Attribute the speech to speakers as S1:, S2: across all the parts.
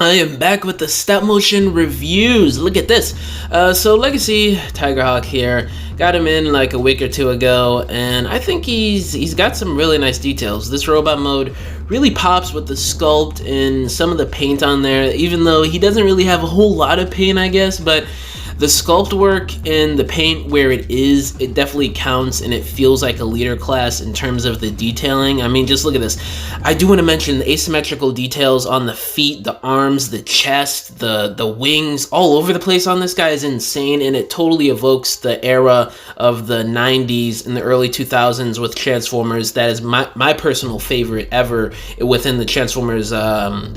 S1: I am back with the stop motion reviews. Look at this. So Legacy TIGERHAWK here. Got him in like a week or two ago, and I think he's got some really nice details. This robot mode really pops with the sculpt and some of the paint on there, even though he doesn't really have a whole lot of paint, I guess, but the sculpt work and the paint where it is, it definitely counts, and it feels like a leader class in terms of the detailing. I mean, just look at this. I do want to mention the asymmetrical details on the feet, the arms, the chest, the wings, all over the place on this guy is insane, and it totally evokes the era of the 90s and the early 2000s with Transformers. That is my personal favorite ever within the Transformers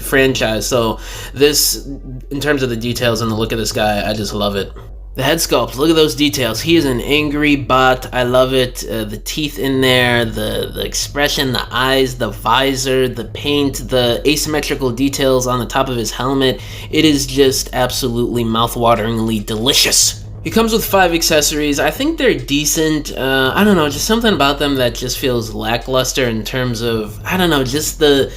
S1: franchise. So this, in terms of the details and the look of this guy, I just love it. The head sculpt, look at those details. He is an angry bot. I love it. The teeth in there, the expression, the eyes, the visor, the paint, the asymmetrical details on the top of his helmet. It is just absolutely mouth-wateringly delicious. He comes with 5 accessories. I think they're decent. I don't know, just something about them that just feels lackluster in terms of, I don't know, just the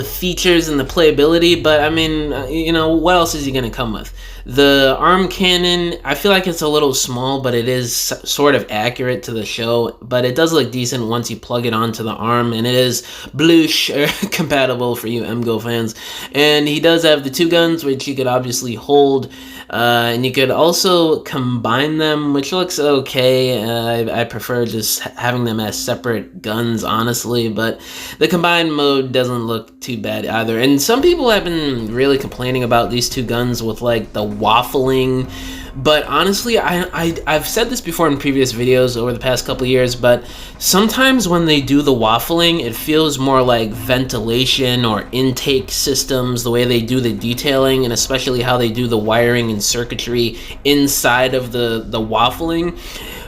S1: features and the playability. But I mean, you know, what else is he gonna come with? The arm cannon, I feel like it's a little small, but it is sort of accurate to the show, but it does look decent once you plug it onto the arm, and it is bluish compatible for you MGO fans. And he does have the 2 guns, which you could obviously hold, and you could also combine them, which looks okay. I prefer just having them as separate guns, honestly, but the combined mode doesn't look too bad either. And some people have been really complaining about these 2 guns with like the waffling, but honestly, I've said this before in previous videos over the past couple years, but sometimes when they do the waffling, it feels more like ventilation or intake systems, the way they do the detailing, and especially how they do the wiring and circuitry inside of the waffling.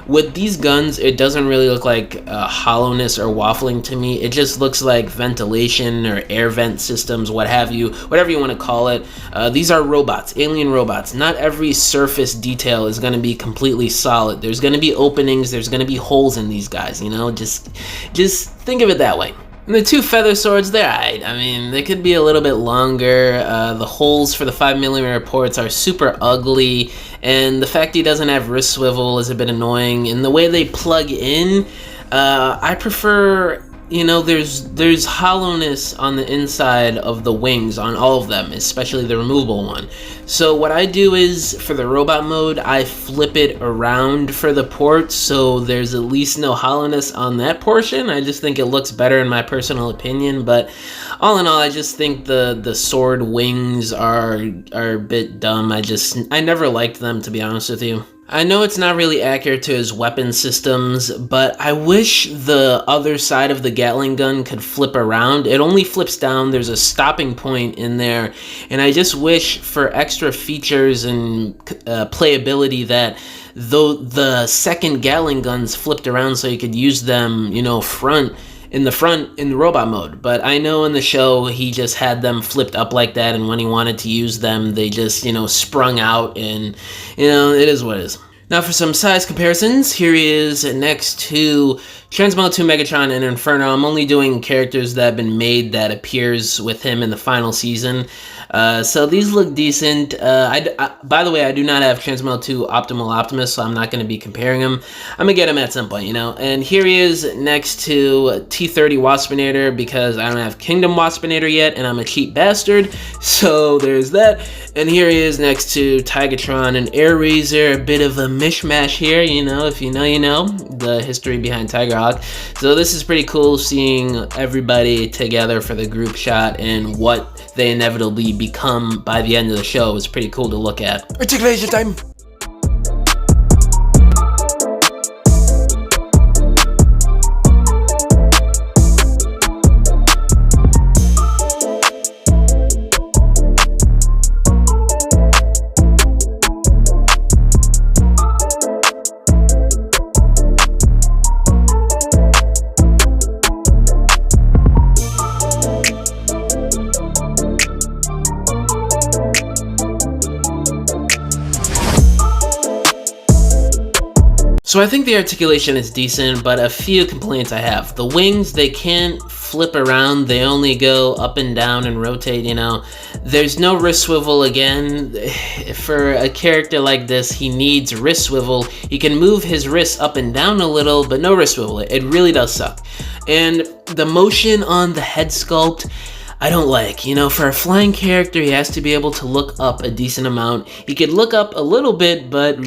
S1: With these guns, it doesn't really look like hollowness or waffling to me. It just looks like ventilation or air vent systems, what have you, whatever you want to call it. These are robots, alien robots. Not every surface detail is going to be completely solid. There's going to be openings, there's going to be holes in these guys, you know? Just think of it that way. And the 2 feather swords, they're alright. I mean, they could be a little bit longer. The holes for the 5mm ports are super ugly, and the fact he doesn't have wrist swivel is a bit annoying. And the way they plug in, I prefer, you know, there's hollowness on the inside of the wings on all of them, especially the removable one. So what I do is, for the robot mode, I flip it around for the ports, so there's at least no hollowness on that portion. I just think it looks better in my personal opinion, but all in all, I just think the sword wings are a bit dumb. I never liked them, to be honest with you. I know it's not really accurate to his weapon systems, but I wish the other side of the Gatling gun could flip around. It only flips down, there's a stopping point in there, and I just wish for extra features and playability that though the second Gatling guns flipped around so you could use them, you know, in the robot mode. But I know in the show he just had them flipped up like that, and when he wanted to use them, they just, you know, sprung out, and, you know, it is what it is. Now for some size comparisons, here he is next to Transmo 2 Megatron and Inferno. I'm only doing characters that have been made that appears with him in the final season. So these look decent. By the way, I do not have Transmo 2 Optimal Optimus, so I'm not going to be comparing them. I'm going to get him at some point, you know. And here he is next to T30 Waspinator, because I don't have Kingdom Waspinator yet, and I'm a cheap bastard. So there's that. And here he is next to Tigatron and Air Razor, a bit of a mishmash here, you know, if you know, you know, the history behind TIGERHAWK. So this is pretty cool, seeing everybody together for the group shot, and what they inevitably become by the end of the show is pretty cool to look at.
S2: Articulation time!
S1: So I think the articulation is decent, but a few complaints I have. The wings, they can't flip around. They only go up and down and rotate, you know. There's no wrist swivel again. For a character like this, he needs wrist swivel. He can move his wrists up and down a little, but no wrist swivel. It really does suck. And the motion on the head sculpt, I don't like. You know, for a flying character, he has to be able to look up a decent amount. He could look up a little bit, but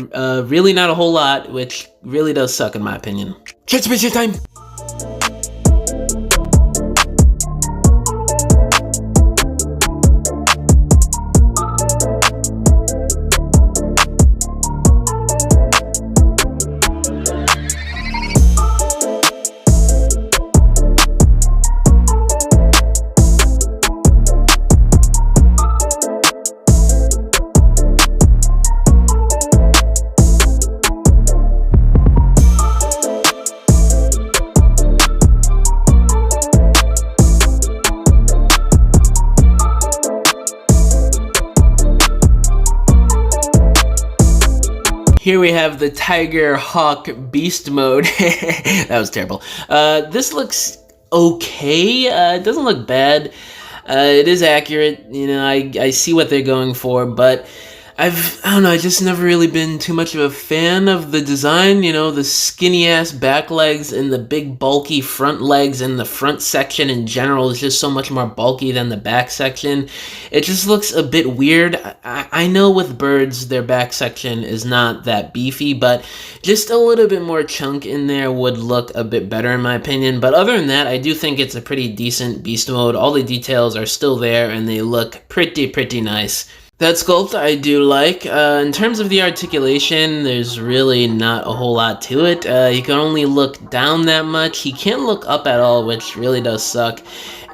S1: really not a whole lot, which really does suck in my opinion. Transmission time! Here we have the TIGERHAWK beast mode. That was terrible. This looks okay. It doesn't look bad. It is accurate. You know, I see what they're going for, but I don't know, I just never really been too much of a fan of the design. You know, the skinny ass back legs and the big bulky front legs, and the front section in general is just so much more bulky than the back section. It just looks a bit weird. I know with birds, their back section is not that beefy, but just a little bit more chunk in there would look a bit better in my opinion. But other than that, I do think it's a pretty decent beast mode. All the details are still there and they look pretty nice. That sculpt I do like. In terms of the articulation, there's really not a whole lot to it. He can only look down that much. He can't look up at all, which really does suck.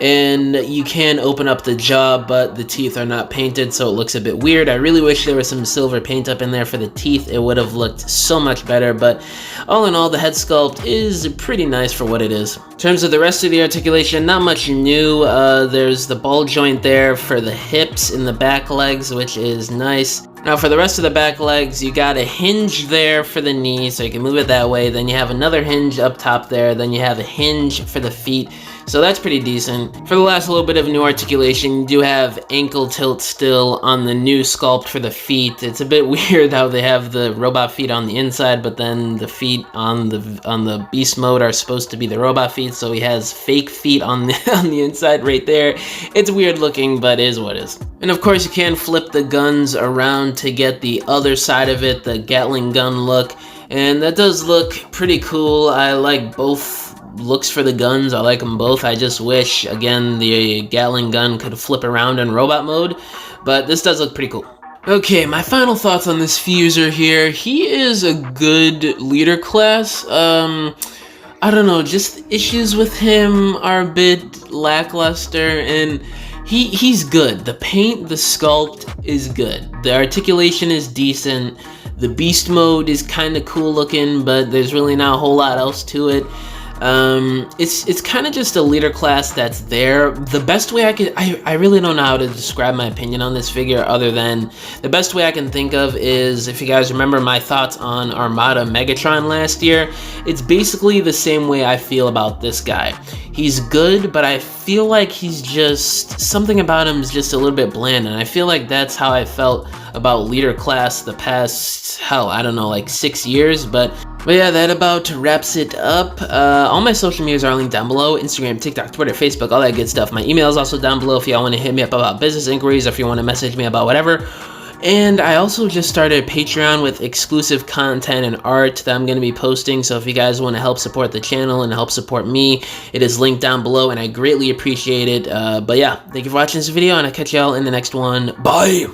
S1: And you can open up the jaw, but the teeth are not painted, so it looks a bit weird. I really wish there was some silver paint up in there for the teeth. It would have looked so much better, but all in all, the head sculpt is pretty nice for what it is. In terms of the rest of the articulation, not much new. There's the ball joint there for the hips and the back legs, which is nice. Now for the rest of the back legs, you got a hinge there for the knee, so you can move it that way. Then you have another hinge up top there. Then you have a hinge for the feet. So that's pretty decent. For the last little bit of new articulation, you do have ankle tilt still on the new sculpt for the feet. It's a bit weird how they have the robot feet on the inside, but then the feet on the beast mode are supposed to be the robot feet, so he has fake feet on the inside right there. It's weird looking, but it is what it is. And of course you can flip the guns around to get the other side of it, the Gatling gun look, and that does look pretty cool. I like both looks for the guns. I like them both. I just wish, again, the Gatling gun could flip around in robot mode, but this does look pretty cool. Okay, my final thoughts on this fuser here. He is a good leader class. I don't know, just issues with him are a bit lackluster, and he's good. The paint, the sculpt is good. The articulation is decent. The beast mode is kind of cool looking, but there's really not a whole lot else to it. It's kind of just a leader class that's there. The best way I really don't know how to describe my opinion on this figure, other than the best way I can think of is, if you guys remember my thoughts on Armada Megatron last year, it's basically the same way I feel about this guy. He's good, but I feel like he's just, something about him is just a little bit bland, and I feel like that's how I felt about leader class the past, hell, I don't know, like 6 years, but yeah, that about wraps it up. All my social medias are linked down below: Instagram, TikTok, Twitter, Facebook, all that good stuff. My email is also down below if y'all want to hit me up about business inquiries, or if you want to message me about whatever. And I also just started a Patreon with exclusive content and art that I'm going to be posting, so if you guys want to help support the channel and help support me, it is linked down below, and I greatly appreciate it. But yeah, thank you for watching this video, and I'll catch y'all in the next one. Bye!